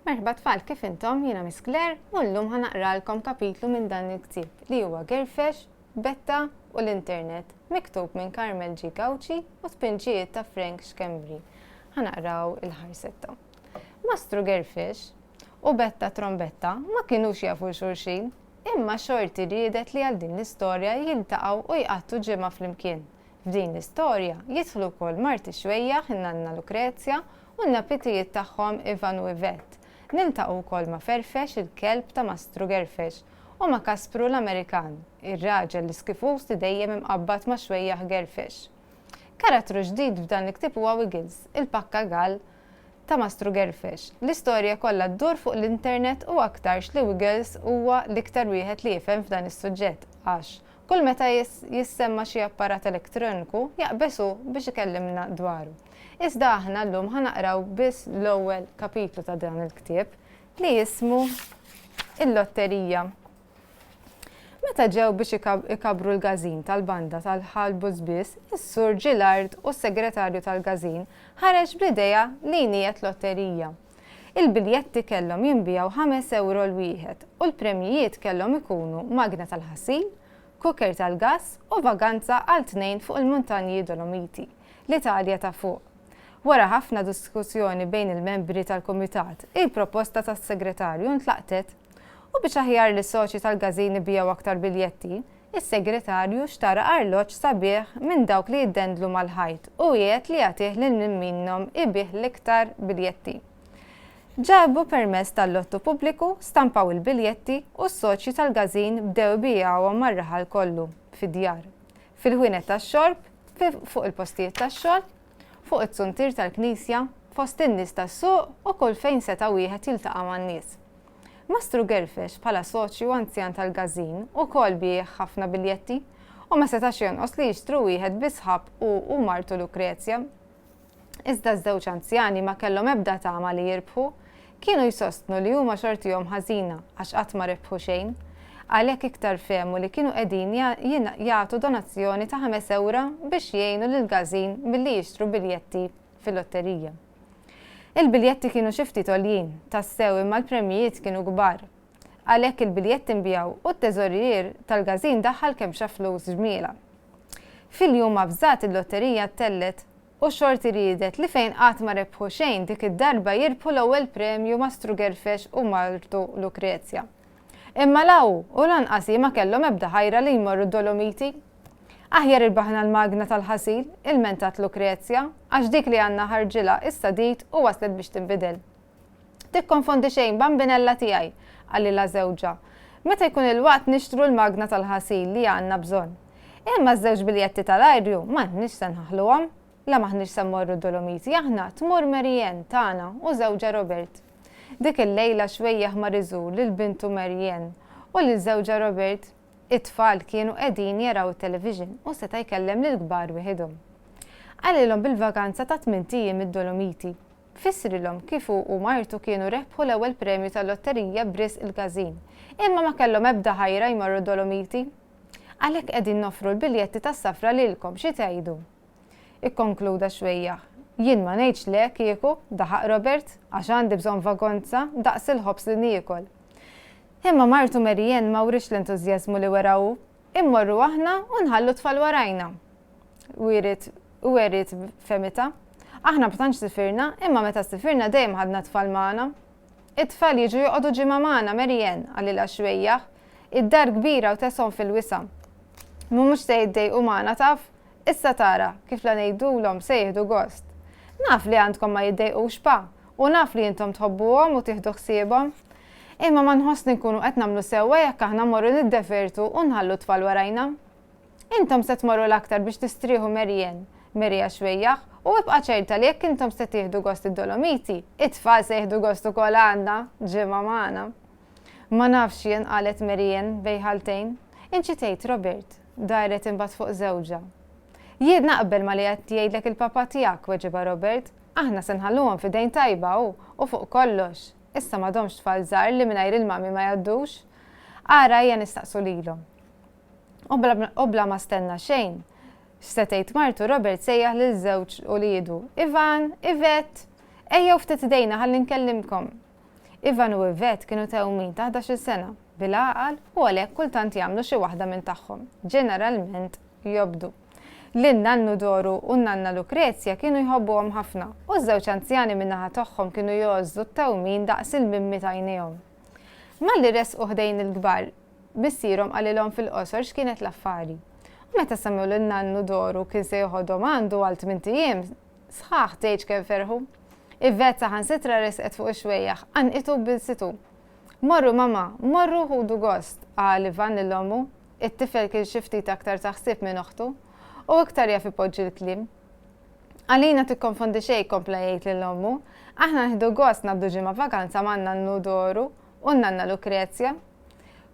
Merħba tfal, kif intom? Jiena Miss Claire u llum ħanaqralkom kapitlu minn dan il-ktieb li huwa Girfex, Betta u l-Internet, miktub minn Carmel G. Gauci u spinġijiet ta' Frank Schembri. Ħanaqraw il-ħarsetta. Mastru Girfex u Betta Trombetta ma kienux jafu xulxin, imma xorti riedet li għal din l-istorja jiltaqgħu u jqattu ġimgħa flimkien. F'din l-istorja jidħlu wkoll Marti Xwejjaħ, in-Nanna Lucrezia u n-napitijiet tagħhom Ivan u Yvette. Niltaqgħu wkoll ma' Ferfex, il-kelb ta' Mastru Girfex, u ma' Kaspru l-Amerikan, ir-raġel li skifus li dejjem imqabbad ma' Xwejjaħ Girfex. Karattru ġdid f'dan l-ktieb huwa Wiggles, il-pakka gall ta' Mastru Girfex. L-istorja kollha ddur fuq l-internet u aktarx li Wiggles huwa l-iktar wieħed li jifhem f'dan is-suġġett għax kull meta jissemma xi apparat elettroniku jaqbesu biex ikellimna dwaru. Iżda aħna llum ħanaqraw biss l-ewwel kapitlu ta' dan il-ktieb li jismu Il-Lotterija. Meta ġew biex ikabru l-gażin tal-banda tal-ħalbus biss, is-Sur Gillard u s-segretarju tal-gażin ħareġ bl-idea li niet lotterija. Il-biljetti kellhom jinbijaw 5 euro l-wieħed u l-premjijiet kellhom ikunu magna tal-ħasil, kuker tal-gass u vaganza għal 2 fuq il-Muntanji Dolomiti, l-Italja ta' fuq. Wara ħafna diskussjoni bejn il-membri tal-Kumitat, il-proposta tas-segretarju ntlaqtet u biex aħjar li soċi tal-gażin ibijaw aktar biljetti, is-segretarju xtara arloġġ sabiħ minn dawk li jiddendlu mal-ħajt u jgħid li jagħtih lil min minnhom ibih l-iktar biljetti. Ġabu permezz tal-lottu pubbliku, stampaw il-biljetti u s-soċi tal-gażin bdew ibijawhom mar-raħal kollu fid-djar. Fil-ħwienet tax-xorb, fuq il-postijiet tax-xogħol, fuq it-suntir tal-Knisja, fost in-nies tas-suq u kull fejn seta' wieħed jiltaqa' man-nies. Mastru Girfex bħala soċju anzjan tal-gażin ukoll bih ħafna biljetti u ma setax jonqos li jixtru wieħed bisħab u Martu Lucrezia. Iżda ż-żewġ anzjani ma kellhom ebda tama li jirbħu, kienu jsostnu li huma xortihom ħażina għax qatt ma rebħu xejn, għalhekk iktar fehmu li kienu qegħdin jagħtu donazzjoni ta' 5 euro biex jgħinu lill-gażin billi jixtru biljetti fil-lotterija. Il-biljetti kienu xi ftit għoljin, tassew imma l-premjijiet kienu kbar. Għalhekk il-biljetti nbijaw u t-teżorier tal-gażin daħħal kemm xa flus ġmiela. Fil-jum avżat il-lotterija tellet u xorti riedet li fejn qatt ma rebħu xejn dik id-darba jirbħu l-ewwel premju Mastru Girfex u Martu Lucrezia. Imma law u lanqas ma kellhom ebda ħajra li jmorru d-Dolomiti. Aħjar irbaħna l-magna tal-ħasil, il-mentat Lucrezia, għax dik li għandna ħarġilha issa dit u waslet biex tinbidel. Tikkonfondi xejn bambinella tiegħi, għalli żewġa. Meta jkun il-waqt nixtru l-magna tal-ħasil li għandna bżonn. Imma ż-żewġ biljetti tal-ajrju m'għandniex se nħaħluhom, la maħniex se mmorru d-Dolomiti aħna tmur Marianne tagħna u żewġa Robert. Dik il-lejla Xwejjaħ mariżur lil bintu Marianne u lil żewġa Robert, it-tfal kienu qegħdin jaraw it-television u seta' jkellem lil kbar wieħedhom. Għalilhom bil-vakanza ta' 8 ijiem id-Dolomiti. Fissrilhom kif hu u Martu kienu rebħu l-ewwel premju tal-lotterija b'risq il-gażin, imma ma kellhom ebda ħajra jmorru d-Dolomiti. Għalhekk qegħdin noffru l-biljetti tas-safra lilkom xi tgħidu. Ikkonkluda Xwejjaħ. Jien ma ngħidx le kieku, daħaq Robert, għax għandi bżonn vagonza daqs il-ħobs li niekol. Imma Martu Marianne ma wrix l-entużjażmu li weraw, immorru aħna u nħallu tfal warajna. Werit femita. Aħna ma tantx sifirna, imma meta sifirna dejjem ħadna tfal magħna. It-tfal jiġu joqogħdu ġimgħa magħna Marianne għalilha Xwejjaħ, id-dar kbira u tesom fil-wisa. Mhumiex se jiddejqu magħna taf, issa tara kif la ngħidulhom se jieħdu gost. Naf li għandkom ma jiddejqux pa, u naf li intom tħobbuhom u tieħdu ħsiebhom. Imma ma nħossni nkunu qed nagħmlu sewwa jekk aħna mmorru niddefertu u nħallu tfal warajna. Intom se tmorru l-aktar biex tistrieħu Marianne, Merija Xwejjaħ, u ibqa' ċerta li jekk intom se tieħdu gost id-Dolomiti, it-tfal se jieħdu gost ukoll għandna ġimgħa magħna. Ma nafx jien qalet Marianne bejn ħaltejn. Inċi tgħid Robert, daret imbagħad fuq żewġa. Jien naqbel ma li qed jgħidlek il-papa tiegħek weġiba Robert, aħna se nħalluhom f'idejn tajba u fuq kollox. Issa m'għadhomx tfal żgħar li mingħajr il-mami ma jgħaddux. Ara hija nistaqsu lilhom. U bla ma stenna xejn. X'se tgħid Martu Robert sejjaħ liż-żewġ uliedu. Ivan, Yvette, ejjew ftit idejna ħalli nkellimkom. Ivan u Yvette kienu tewmin ta' 11 sena bil-għaqal u għalhekk kultant jagħmlu xi waħda minn tagħhom, ġeneralment jobdu. L-nannu Doru u n-nanna Lucrezia kienu jħobbuhom ħafna u ż-żewġ anzjani min-naħa tagħhom kienu jgħożżu t-tewmin daqs il-mimmi tajnejhom. Malli resqu ħdejn il-kbar bissierhom qalilhom fil-qosor x'kienet l-affari. U meta semmew lin-nannu Doru kien se joħodhom għandu għal 8 ijiem, sħaħ tgħid kemm ferħu. Yvette saħansitra resqet fuq ix-xwejjaħ anqitu bil-situ. Morru mama, morru ħudu gost, qal Ivan lill-ommu, it-tifel kien xi ftit aktar taħsib minn oħtu u iktar jaf ipoġġi l-kliem. Għalina tikkonfondi xejn kompla jgħid lill-ommu, aħna nħidu gost nabdu ġimgħa vakanza ma' nannu Doru u n-nanna Lucrezia.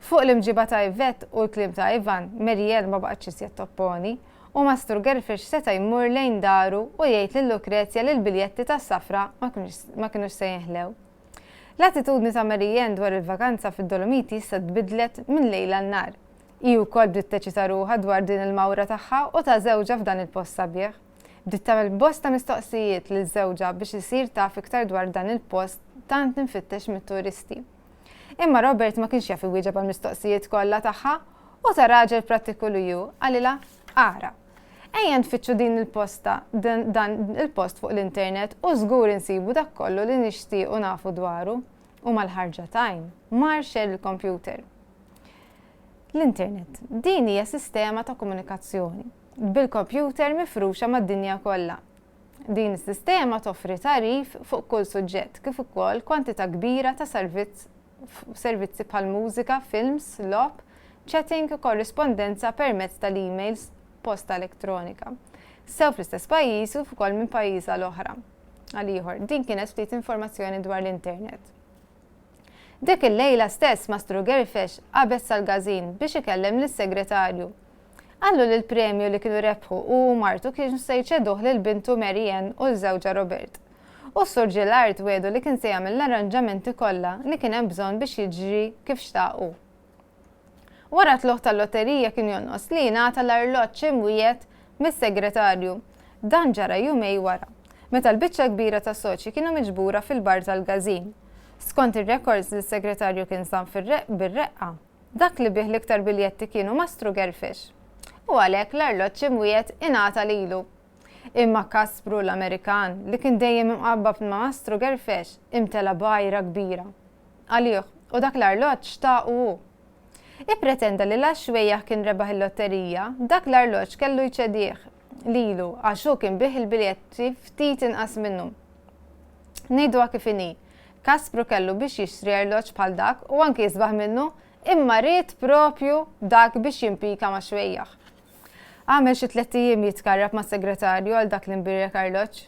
Fuq l-imġiba ta' Yvette u l-kliem ta' Ivan, Marielle ma baqgħetx isjed topponi u Mastru Gerfex seta' jmur lejn daru u jgħid lil Lucrezia li l-biljetti tas-safra ma kinux se jinħlew. L-attitudni ta' Marielle dwar il-vakanza fid-Dolomiti issa tbidlet minn lejla n-nar. Hi wkoll bdiet teċita ruħha dwar din il-mawra tagħha u ta' żewġa f'dan il-post sabiħ. Bdiet tagħmel bosta mistoqsijiet lil żewġa biex isir taf iktar dwar dan il-post tant infittex mit-turisti. Imma Robert ma kienx jaf iwieġeb għall-mistoqsijiet kollha tagħha u ta' raġel prattiku li hu għalilha ara. Ejja nfittxu din dan il-post fuq l-internet u żgur insibu dak kollu li nixtiequ nafu dwaru u mal-ħarġa tajn mar xer il-kompjuter. L-internet din hija sistema ta' komunikazzjoni bil-kompjuter mifruxa mad-dinja kollha. Din is-sistema toffri tarif fuq kull suġġett kif ukoll kwantità kbira ta' servizzi bħal mużika, films, logħob, chatting u korrispondenza permezz tal-emails, posta elettronika. Sew fl-istess pajjiż u f'ukoll minn pajjiż għal oħra. Għal ieħor, din kienet ftit informazzjoni dwar l-internet. Dik il-lejla stess Mastru Gerfex qabeż sal-gazin biex ikellem lis-segretarju. Għallu li l-premju li kienu rebħu u martu kienu se jċeduh lil bintu Marianne u l-żewġa Robert. U s-Sur Gillard wedu li kien se jagħmel l-arranġamenti kollha li kien hemm bżonn biex jiġri kif xtaqu. Wara tluħ tal-lotterija kien jonqos li jingħata l-arloġġ imwiet mis-segretarju. Dan ġara jumej wara, meta l-biċċa kbira ta' soċi kienu miġbura fil-bar tal-gazin. Skont ir-records li s-segretarju kien żamm bir-reqqa, dak li bih l-iktar biljetti kienu Mastru Gerfex. U għalhekk l-arloġġ imwiet ingħata lilu. Imma Kaspru l-Amerikan li kien dejjem imqabbab ma' Mastru Gerfex imtela bajra kbira. Għalih u dak l-arloġġ xtaqu hu. Ippretenda li l-għaxwejjaħ kien rebaħ il-lotterija, dak l-arloġġ kellu jċedih lilu għax hu kien bih il-biljetti ftit inqas minnu. Ngħiduha kif inhi, Kaspru kellu biex jixtri arloġġ bħal dak u anke jisbaħ minnu imma ried propju dak biex jimpika ma' xwejjaħ. Għamel xi 3 ijiem jitkarrab ma' segretarju għal dak l-imbirek arloġġ.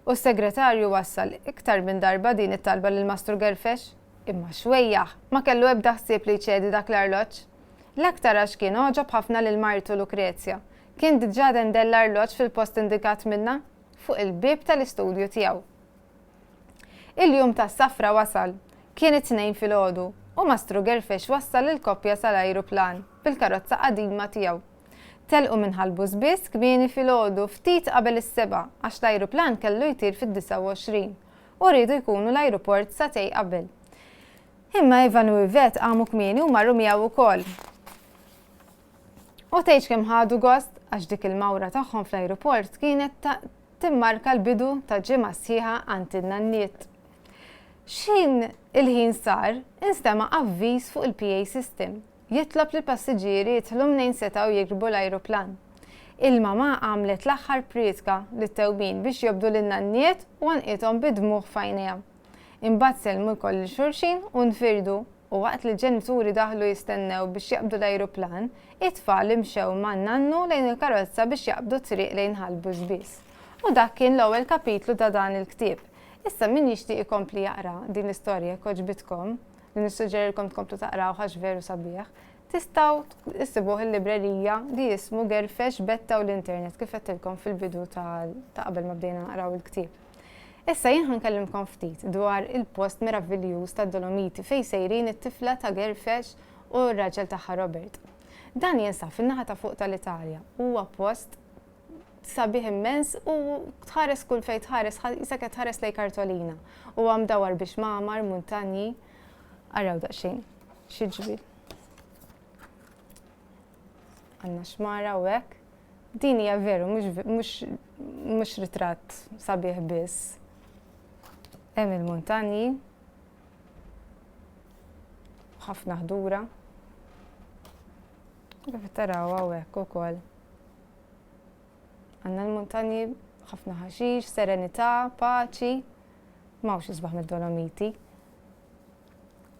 U s-segretarju wassal iktar minn darba din it-talba lil Mastru Gerfex. Imma xwejjaħ ma kellu ebda ħsieb li jċedi dak l-arloġġ. L-aktar għax kien oġob ħafna lil martu Lucrezia. Kien diġà dendel l-arloġġ fil-post indikat minna fuq il-bib tal-istudju tiegħu. Il-jum tas-safra wasal, kien it-tnejn filgħodu u Mastru Gerfex wassal il-koppja tal-ajruplan bil-karozza qadima tiegħu. Telqu minħalbu biss kmieni filgħodu ftit qabel is-7 għax l-ajruplan kellu jtir fid-29 u rridu jkunu l-ajruport satej qabel. Imma Ivan u Yvette għamu kmieni u marru miegħu wkoll. U tgħidx kemm ħadu gost għax dik il-mawra tagħhom fl-ajruport kienet timmarka l-bidu ta' ġimgħa sħiħa għand in-nanniet. X'in il-ħin sar, instama' avviż fuq il-PA system. Jitlob li passiġġieri jidħlu minn setgħu jikbu l-ajruplan. Il-mama għamlet l-aħħar prietka lit-tewbin biex jobdu lin-nanniet u għanqithom bidmuħ f'għajnejha. Imbagħad selmu l-koll xulxin u nfirdu u waqt li ġenituri daħlu jistennew biex jaqbdu l-ajruplan, it-tfal imxew man nannu lejn il-karozza biex jaqbdu triq lejn ħalbus biss. U dak kien l-ewwel kapitlu ta' dan il-ktieb. Issa min jixtieq ikompli jaqra din l-istorja koġbitkom, li nissuġġerilkom tkomplu taqraw għax veru sabiħ, tistgħu issibuh il-librerija li jismu Gerfex Betta u l-Internet kif qedtilkom fil-bidu ta' qabel ma bdejna naqraw il-ktieb. Issa jien ħankellimkom ftit dwar il-post meravigljuż tad-Dolomiti fejn sejrin it-tifla ta' Gerfex u r-raġel tagħha Robert. Dan jinsab fin-naħa ta' fuq tal-Italja. Huwa post sabiħ immens u tħares kull fejn tħares, jisek tħares lej kartolina. U għam dawar biex mamar, muntanji, għaraw daqxin, xieġbir. Għanna xmara u hekk. Din hija veru, mhux ritratt sabiħ biss. Hemm il-muntanji, ħafna ħdura. Kif taraw hawnhekk ukoll. Għandna l-muntanji ħafna ħaxix, serenità, paċi, m'hawnx isbaħ mid-Dolomiti.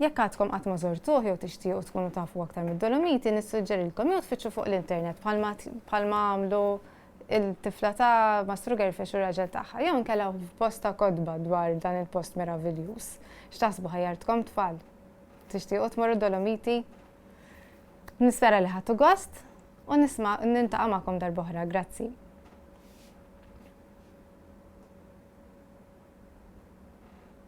Jekk għadkom qatt ma żortuh jew tixtiequ tkunu tafu aktar mid-Dolomiti, nissuġġerilkom jew tfittxu fuq l-internet bħalma għamlu il-tifla ta' Mastru Gerfex u raġel tagħha, jew nkella f'posta kodba dwar dan il-post meravigliuż. X'taħsbu ħajjartkom tfal? Tixtiequ tmorru Dolomiti? Nispera li ħadtu gost u niltaqa' magħkom darb'oħra, grazzi.